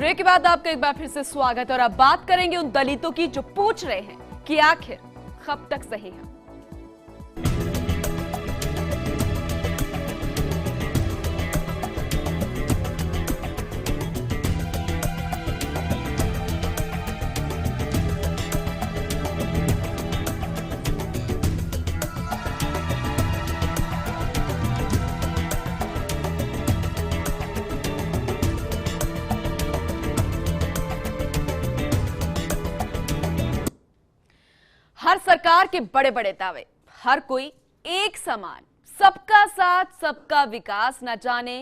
Break के बाद आपका एक बार फिर से स्वागत। और अब बात करेंगे उन दलितों की जो पूछ रहे हैं कि आखिर कब तक सही है। हर सरकार के बड़े बड़े दावे, हर कोई एक समान, सबका साथ सबका विकास, न जाने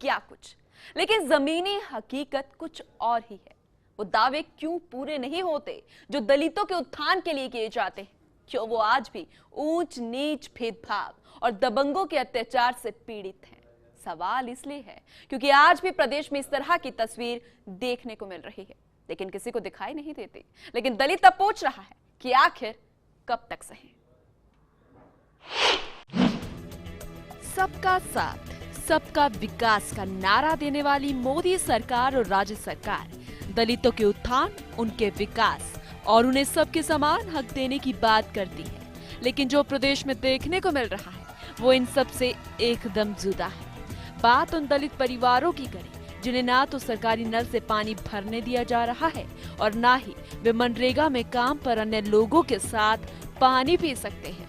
क्या कुछ, लेकिन जमीनी हकीकत कुछ और ही है। वो दावे क्यों पूरे नहीं होते जो दलितों के उत्थान के लिए किए जाते हैं? क्यों वो आज भी ऊंच नीच, भेदभाव और दबंगों के अत्याचार से पीड़ित हैं? सवाल इसलिए है क्योंकि आज भी प्रदेश में इस तरह की तस्वीर देखने को मिल रही है, लेकिन किसी को दिखाई नहीं देती। लेकिन दलित अब पूछ रहा है कि आखिर कब तक सहे? सबका साथ सबका विकास का नारा देने वाली मोदी सरकार और राज्य सरकार दलितों के उत्थान, उनके विकास और उन्हें सबके समान हक देने की बात करती है, लेकिन जो प्रदेश में देखने को मिल रहा है वो इन सब से एकदम जुदा है। बात उन दलित परिवारों की करें जिन्हें ना तो सरकारी नल से पानी भरने दिया जा रहा है और ना ही वे मनरेगा में काम पर अन्य लोगों के साथ पानी पी सकते हैं।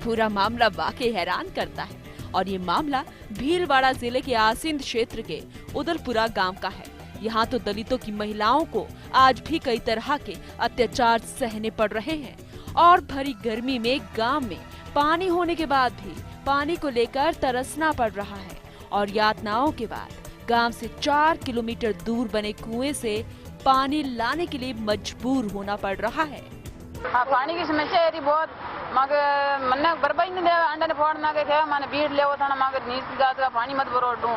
पूरा मामला वाकई हैरान करता है और ये मामला भीलवाड़ा जिले के आसिंद क्षेत्र के उदलपुरा गांव का है। यहाँ तो दलितों की महिलाओं को आज भी कई तरह के अत्याचार सहने पड़ रहे हैं और भरी गर्मी में गांव में पानी होने के बाद भी पानी को लेकर तरसना पड़ रहा है और यातनाओं के बाद गांव से 4 किलोमीटर दूर बने कुएं से पानी लाने के लिए मजबूर होना पड़ रहा है। हाँ, पानी की समस्या है बहुत। मागे मन्ने बर्बाद नहीं दे अंडा ने फोड़ ना के माने बीट ले वो था ना मागे नीच गात का पानी मत भरो डू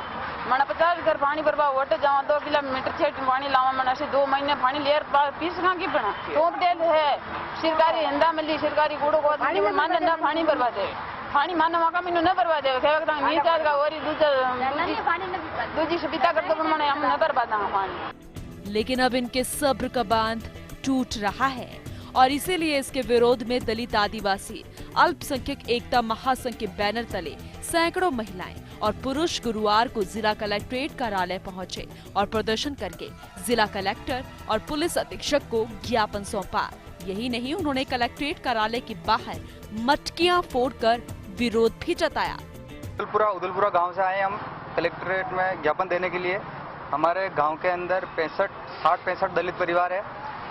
माने 50 घर पानी बर्बाद होटे जाओ 2 किलोमीटर से पानी लावा माने से 2 महीने पानी लेर पीस का की बना टोप डेल है सरकारी हंदा मिली सरकारी गुड़ो को माने ना पानी बर्बाद है। पानी मानने मौका मैंने न बर्बाद है नीचा का और दूसरी सुविधा करते मैंने हम न बर्बाद पानी। लेकिन अब इनके सब्र का बांध टूट रहा है और इसीलिए इसके विरोध में दलित, आदिवासी, अल्पसंख्यक एकता महासंघ के बैनर तले सैकड़ों महिलाएं और पुरुष गुरुवार को जिला कलेक्ट्रेट कार्यालय पहुंचे और प्रदर्शन करके जिला कलेक्टर और पुलिस अधीक्षक को ज्ञापन सौंपा। यही नहीं, उन्होंने कलेक्ट्रेट कार्यालय के बाहर मटकियां फोड़कर विरोध भी जताया। उदलपुरा गांव से आए हम कलेक्ट्रेट में ज्ञापन देने के लिए। हमारे गांव के अंदर 65 दलित परिवार है।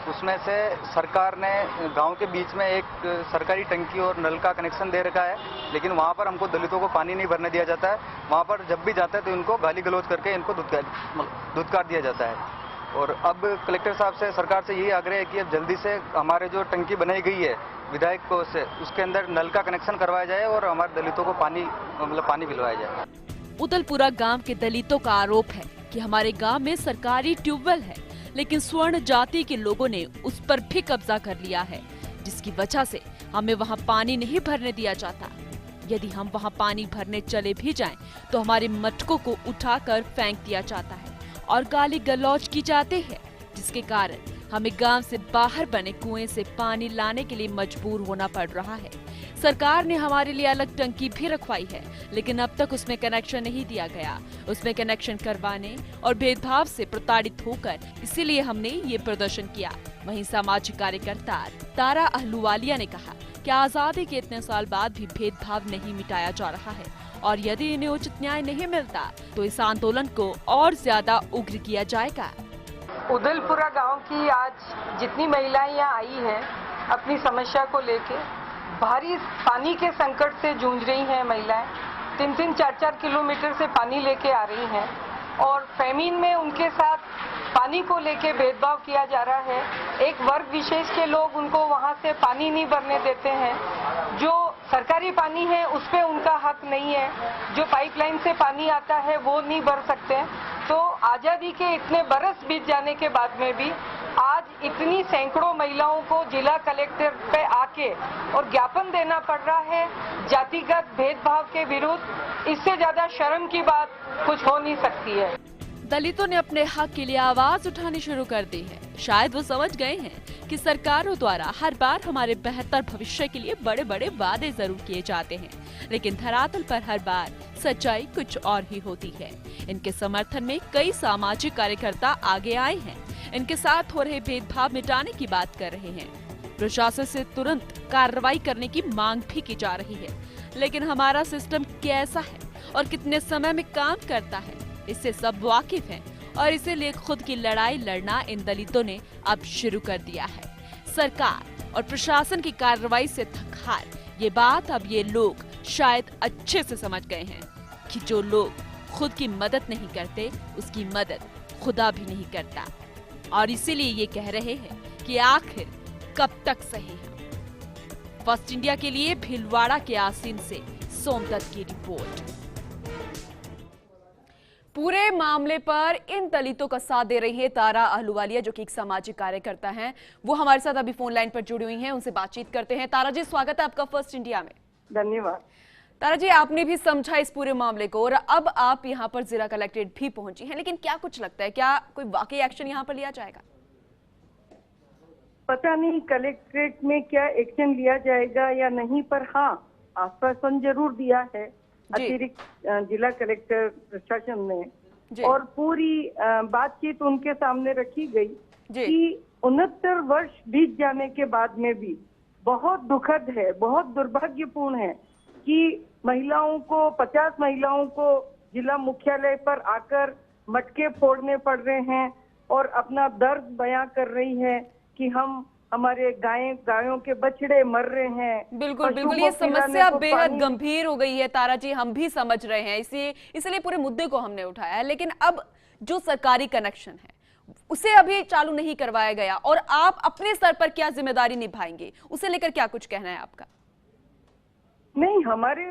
उसमें से सरकार ने गांव के बीच में एक सरकारी टंकी और नल का कनेक्शन दे रखा है, लेकिन वहां पर हमको दलितों को पानी नहीं भरने दिया जाता है। वहां पर जब भी जाता है तो इनको गाली गलौज करके इनको धुतकार दिया जाता है। और अब कलेक्टर साहब से, सरकार से यही आग्रह है कि अब जल्दी से हमारे जो टंकी बनाई गई है विधायक को से उसके अंदर नल का कनेक्शन करवाया जाए और हमारे दलितों को पानी पिलवाया जाए। उदलपुरा गांव के दलितों का आरोप है कि हमारे गांव में सरकारी ट्यूबवेल है, लेकिन स्वर्ण जाति के लोगों ने उस पर भी कब्जा कर लिया है, जिसकी वजह से हमें वहां पानी नहीं भरने दिया जाता। यदि हम वहां पानी भरने चले भी जाएं, तो हमारे मटकों को उठाकर फेंक दिया जाता है और गाली गलौज की जाती है, जिसके कारण हमें गांव से बाहर बने कुएं से पानी लाने के लिए मजबूर होना पड़ रहा है। सरकार ने हमारे लिए अलग टंकी भी रखवाई है, लेकिन अब तक उसमें कनेक्शन नहीं दिया गया। उसमें कनेक्शन करवाने और भेदभाव से प्रताड़ित होकर इसीलिए हमने ये प्रदर्शन किया। वहीं सामाजिक कार्यकर्ता तारा अहलुवालिया ने कहा कि आजादी के इतने साल बाद भी भेदभाव नहीं मिटाया जा रहा है और यदि इन्हें उचित न्याय नहीं मिलता तो इस आंदोलन को और ज्यादा उग्र किया जाएगा। उदलपुरा गांव की आज जितनी महिलाएं यहाँ आई हैं अपनी समस्या को लेके, भारी पानी के संकट से जूझ रही हैं महिलाएं। 3-3, 4-4 किलोमीटर से पानी लेके आ रही हैं और फेमिन में उनके साथ पानी को लेके भेदभाव किया जा रहा है। एक वर्ग विशेष के लोग उनको वहां से पानी नहीं भरने देते हैं। जो सरकारी पानी है उस पे उनका हक नहीं है, जो पाइपलाइन से पानी आता है वो नहीं भर सकते। तो आजादी के इतने बरस बीत जाने के बाद में भी आज इतनी सैकड़ों महिलाओं को जिला कलेक्टर पे आके और ज्ञापन देना पड़ रहा है जातिगत भेदभाव के विरुद्ध। इससे ज्यादा शर्म की बात कुछ हो नहीं सकती है। दलितों ने अपने हक के लिए आवाज उठानी शुरू कर दी है। शायद वो समझ गए हैं कि सरकारों द्वारा हर बार हमारे बेहतर भविष्य के लिए बड़े बड़े वादे जरूर किए जाते हैं, लेकिन धरातल पर हर बार सच्चाई कुछ और ही होती है। इनके समर्थन में कई सामाजिक कार्यकर्ता आगे आए हैं, इनके साथ हो रहे भेदभाव मिटाने की बात कर रहे हैं। प्रशासन से तुरंत कार्रवाई करने की मांग भी की जा रही है, लेकिन हमारा सिस्टम कैसा है और कितने समय में काम करता है, इससे सब वाकिफ हैं और इसीलिए खुद की लड़ाई लड़ना इन दलितों ने अब शुरू कर दिया है। सरकार और प्रशासन की कार्रवाई से थक-हार ये बात अब ये लोग शायद अच्छे से समझ गए हैं कि जो लोग खुद की मदद नहीं करते उसकी मदद खुदा भी नहीं करता, और इसीलिए ये कह रहे हैं कि आखिर कब तक सही है। फर्स्ट इंडिया के लिए भीलवाड़ा के आसीन से सोमदत्त की रिपोर्ट। पूरे मामले पर इन दलितों का साथ दे रही है तारा अहलुवालिया, जो कि एक सामाजिक कार्यकर्ता हैं। वो हमारे साथ अभी फोन लाइन पर जुड़ी हुई हैं, उनसे बातचीत करते हैं। तारा जी, स्वागत है आपका फर्स्ट इंडिया में। धन्यवाद। तारा जी, आपने भी समझा इस पूरे मामले को और अब आप यहाँ पर जिला कलेक्ट्रेट भी पहुंची हैं, लेकिन क्या कुछ लगता है, क्या कोई वाकई एक्शन यहाँ पर लिया जाएगा? पता नहीं कलेक्ट्रेट में क्या एक्शन लिया जाएगा या नहीं, पर हाँ आश्वासन जरूर दिया है अतिरिक्त जिला कलेक्टर प्रशासन ने, और पूरी बातचीत उनके सामने रखी गई कि 69 वर्ष बीत जाने के बाद में भी बहुत दुखद है, बहुत दुर्भाग्यपूर्ण है कि महिलाओं को 50 महिलाओं को जिला मुख्यालय पर आकर मटके फोड़ने पड़ रहे हैं और अपना दर्द बयां कर रही है कि हमारे गायों के बछड़े मर रहे हैं। बिल्कुल बिल्कुल, ये समस्या बेहद गंभीर हो गई है तारा जी, हम भी समझ रहे हैं, इसलिए पूरे मुद्दे को हमने उठाया है। लेकिन अब जो सरकारी कनेक्शन है उसे अभी चालू नहीं करवाया गया, और आप अपने स्तर पर क्या जिम्मेदारी निभाएंगे, उसे लेकर क्या कुछ कहना है आपका? नहीं, हमारे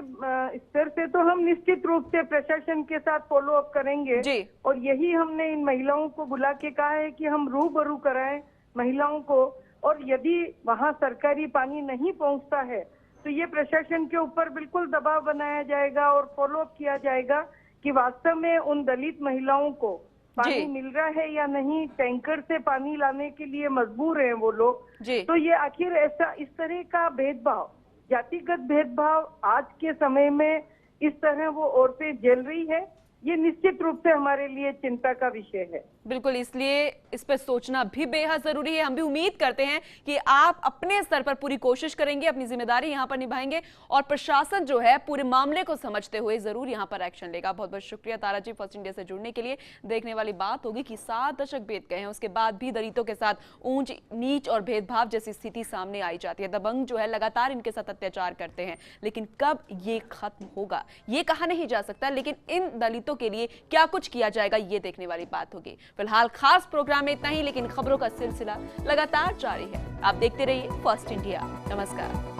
स्तर से तो हम निश्चित रूप से प्रशासन के साथ फॉलो अप करेंगे जी। और यही हमने इन महिलाओं को बुला के कहा है कि हम रूबरू कराएं महिलाओं को, और यदि वहां सरकारी पानी नहीं पहुंचता है तो ये प्रशासन के ऊपर बिल्कुल दबाव बनाया जाएगा और फॉलो अप किया जाएगा कि वास्तव में उन दलित महिलाओं को पानी मिल रहा है या नहीं, टैंकर से पानी लाने के लिए मजबूर हैं वो लोग। तो ये आखिर ऐसा इस तरह का भेदभाव, जातिगत भेदभाव आज के समय में इस तरह वो औरतें झेल रही है, ये निश्चित रूप से हमारे लिए चिंता का विषय है। बिल्कुल, इसलिए इस पर सोचना भी बेहद जरूरी है। हम भी उम्मीद करते हैं कि आप अपने स्तर पर पूरी कोशिश करेंगे, अपनी जिम्मेदारी यहाँ पर निभाएंगे, और प्रशासन जो है पूरे मामले को समझते हुए जरूर यहाँ पर एक्शन लेगा। बहुत बहुत शुक्रिया तारा जी फर्स्ट इंडिया से जुड़ने के लिए। देखने वाली बात होगी कि 7 दशक बीत गए हैं, उसके बाद भी दलितों के साथ ऊंच नीच और भेदभाव जैसी स्थिति सामने आई जाती है। दबंग जो है लगातार इनके साथ अत्याचार करते हैं, लेकिन कब ये खत्म होगा ये कहा नहीं जा सकता, लेकिन इन दलितों के लिए क्या कुछ किया जाएगा ये देखने वाली बात होगी। फिलहाल खास प्रोग्राम में इतना ही, लेकिन खबरों का सिलसिला लगातार जारी है। आप देखते रहिए फर्स्ट इंडिया। नमस्कार।